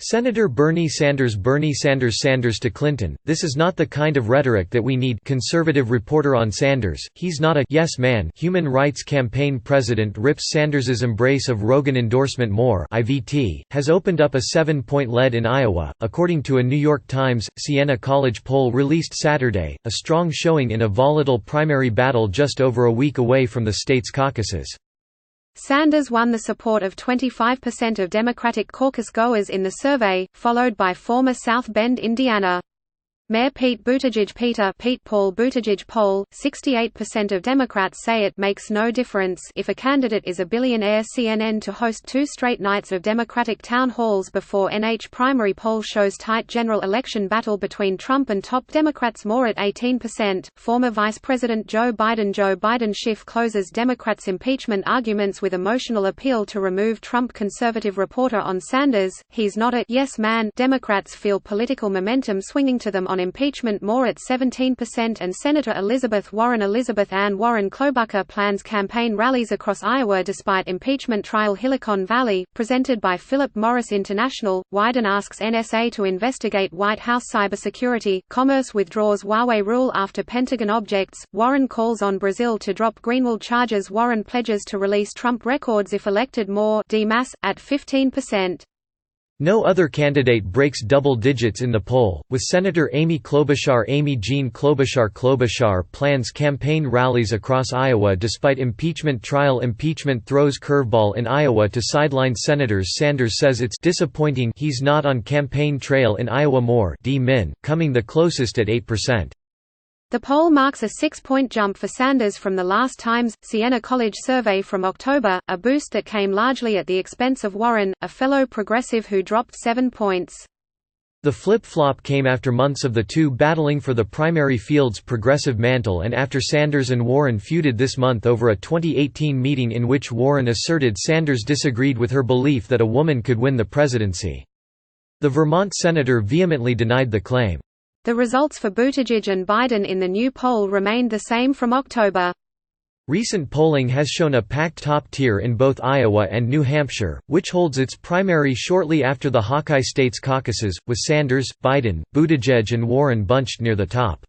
Senator Bernie Sanders Sanders to Clinton, "This is not the kind of rhetoric that we need." Conservative reporter on Sanders, "He's not a yes man." Human Rights Campaign president rips Sanders's embrace of Rogan endorsement more. IVT has opened up a 7-point lead in Iowa, according to a New York Times Siena College poll released Saturday, a strong showing in a volatile primary battle just over a week away from the state's caucuses. Sanders won the support of 25% of Democratic caucus goers in the survey, followed by former South Bend, Indiana Mayor Pete Paul Buttigieg poll. 68% of Democrats say it makes no difference if a candidate is a billionaire. CNN to host 2 straight nights of Democratic town halls before NH primary poll shows tight general election battle between Trump and top Democrats more at 18%. Former Vice President Joe Biden Schiff closes Democrats' impeachment arguments with emotional appeal to remove Trump. Conservative reporter on Sanders, "He's not a yes man." Democrats feel political momentum swinging to them on impeachment more at 17%. And Senator Elizabeth Ann Warren Klobuchar plans campaign rallies across Iowa despite impeachment trial. Silicon Valley, presented by Philip Morris International, Wyden asks NSA to investigate White House cybersecurity. Commerce withdraws Huawei rule after Pentagon objects. Warren calls on Brazil to drop Greenwald charges. Warren pledges to release Trump records if elected. More DMAS, at 15%. No other candidate breaks double digits in the poll, with Senator Amy Jean Klobuchar plans campaign rallies across Iowa despite impeachment trial. Impeachment throws curveball in Iowa to sideline senators. Sanders says it's disappointing he's not on campaign trail in Iowa. More D-Min, coming the closest at 8%. The poll marks a 6-point jump for Sanders from the last Times Siena College survey from October, a boost that came largely at the expense of Warren, a fellow progressive who dropped 7 points. The flip-flop came after months of the two battling for the primary field's progressive mantle and after Sanders and Warren feuded this month over a 2018 meeting in which Warren asserted Sanders disagreed with her belief that a woman could win the presidency. The Vermont senator vehemently denied the claim. The results for Buttigieg and Biden in the new poll remained the same from October. Recent polling has shown a packed top tier in both Iowa and New Hampshire, which holds its primary shortly after the Hawkeye states caucuses, with Sanders, Biden, Buttigieg and Warren bunched near the top.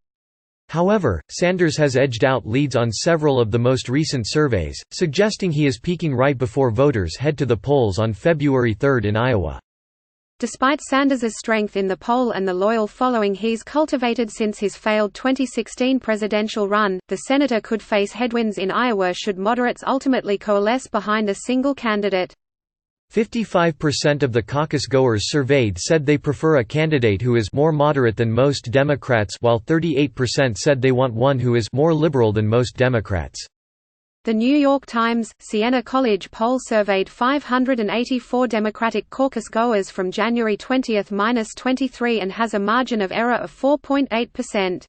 However, Sanders has edged out leads on several of the most recent surveys, suggesting he is peaking right before voters head to the polls on February 3 in Iowa. Despite Sanders's strength in the poll and the loyal following he's cultivated since his failed 2016 presidential run, the senator could face headwinds in Iowa should moderates ultimately coalesce behind a single candidate. 55% of the caucus goers surveyed said they prefer a candidate who is more moderate than most Democrats, while 38% said they want one who is more liberal than most Democrats. The New York Times Siena College poll surveyed 584 Democratic caucus goers from January 20–23 and has a margin of error of 4.8%.